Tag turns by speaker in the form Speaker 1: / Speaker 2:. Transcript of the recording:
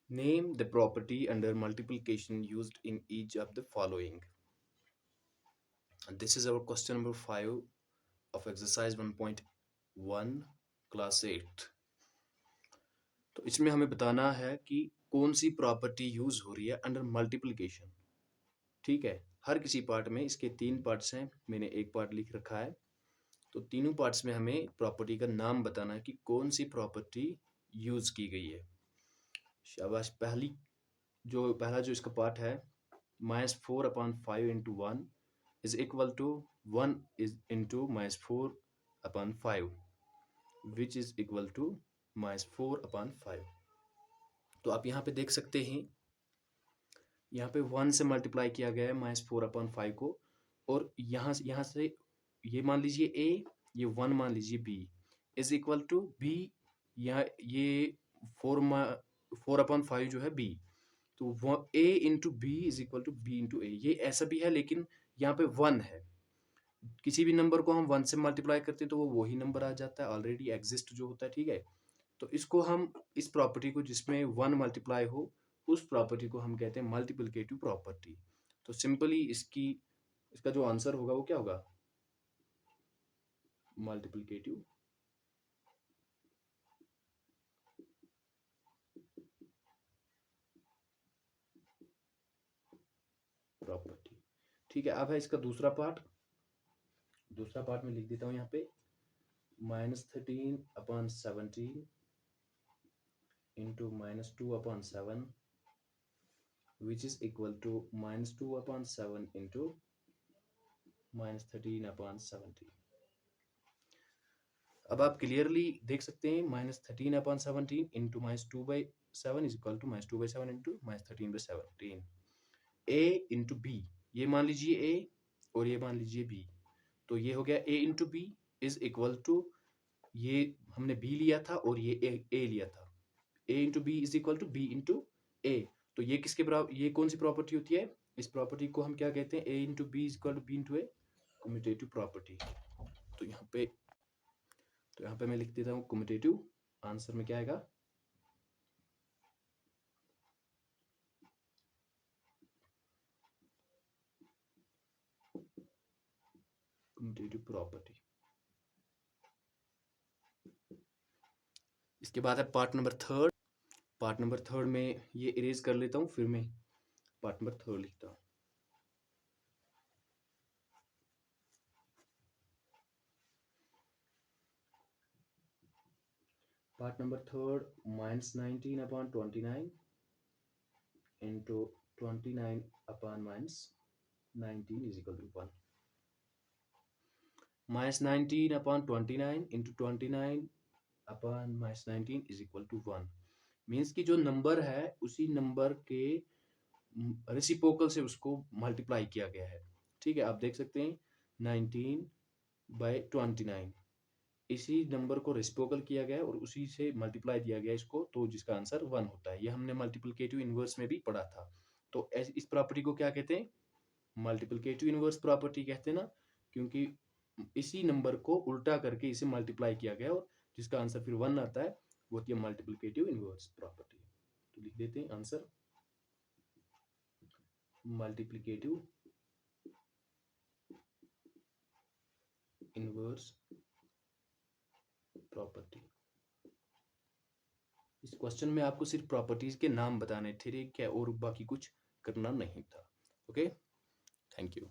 Speaker 1: Name the property under multiplication used in each of the following. This is our question number 5 of exercise 1.1 class 8. तो इसमें हमें बताना है कि कौन सी प्रॉपर्टी यूज हो रही है अंडर मल्टीप्लिकेशन. ठीक है, हर किसी पार्ट में इसके 3 पार्ट्स हैं, मैंने एक पार्ट लिख रखा है. तो तीनों पार्ट्स में हमें प्रॉपर्टी का नाम बताना है कि कौन सी प्रॉपर्टी यूज की गई है. शाबाश. पहला जो इसका पार्ट है, -4/5 into 1 is equal to 1 is into -4/5 which is equal to -4/5. तो आप यहाँ पे देख सकते हैं, यहाँ पे 1 से मल्टीप्लाई किया गया है -4/5 को, और यहाँ से ये मान लीजिए a, ये 1 मान लीजिए b is equal to b. यहाँ ये 4/5 जो है b, तो a into B is equal to B into A. ये ऐसा भी है, लेकिन यहाँ पे 1 है. किसी भी नंबर को हम 1 से मल्टीप्लाई करते हैं तो वो वही नंबर आ जाता है, ऑलरेडी एग्जिस्ट जो होता है. ठीक है, तो इसको हम, इस प्रॉपर्टी को जिसमें 1 मल्टीप्लाई हो, उस प्रॉपर्टी को हम कहते हैं मल्टीप्लिकेटिव प्रॉपर्टी. तो सिंपली इसका जो आंसर होगा वो क्या होगा? Multiplicative property. ठीक है, अब है इसका दूसरा पार्ट में लिख देता हूं यहाँ पे, -13/17 into -2/7 which is equal to -2/7 into -13/17. अब आप क्लियरली देख सकते हैं, -13/17 into -2/7 is equal to -2/7 into -13/17. a into B, ये मान लीजिए a और ये मान लीजिए b, तो ये हो गया a into B is equal to, ये हमने b लिया था और ये a लिया था. a into B is equal to b into a. तो ये किसके बराबर, ये कौन सी प्रॉपर्टी होती है? इस प्रॉपर्टी को हम क्या कहते हैं? a into B is equal to b into a, commutative property. तो यहाँ पे मैं लिख देता हूँ कम्यूटेटिव. आंसर में क्या आएगा? Commutative property. इसके बाद है part number third. Part number third में ये इरेज कर लेता हूँ, फिर मैं पार्ट नंबर थर्ड लिखता हूँ. Part number third, -19/29 into 29/-19 is equal to 1. -19/29 into 29/-19 is equal to 1. Means कि जो नंबर है उसी नंबर के रेसिप्रोकल से उसको मल्टीप्लाई किया गया है. ठीक है, आप देख सकते हैं 19/29 इसी नंबर को रेसिप्रोकल किया गया और उसी से मल्टीप्लाई दिया गया इसको, तो जिसका आंसर 1 होता है. ये हमने मल्टीप्लिकेटिव इनवर्स में भी पढ़ा था. तो इस प्रॉपर्टी को क्या कहते हैं? मल्टीप्लिकेटिव इनवर्स प्रॉपर्टी कहते हैं ना, क्योंकि इसी नंबर को उल्टा करके इसे मल्टीप्लाई किया गया और जिसका आंसर फिर 1 आता है, वो होती है मल्टीप्लिकेटिव इनवर्स प्रॉपर्टी. तो लिख देते हैं आंसर मल्टीप्लिकेटिव इनवर्स प्रॉपर्टी. इस क्वेश्चन में आपको सिर्फ प्रॉपर्टीज के नाम बताने थे, क्या और बाकी कुछ करना नहीं था. Okay, thank you.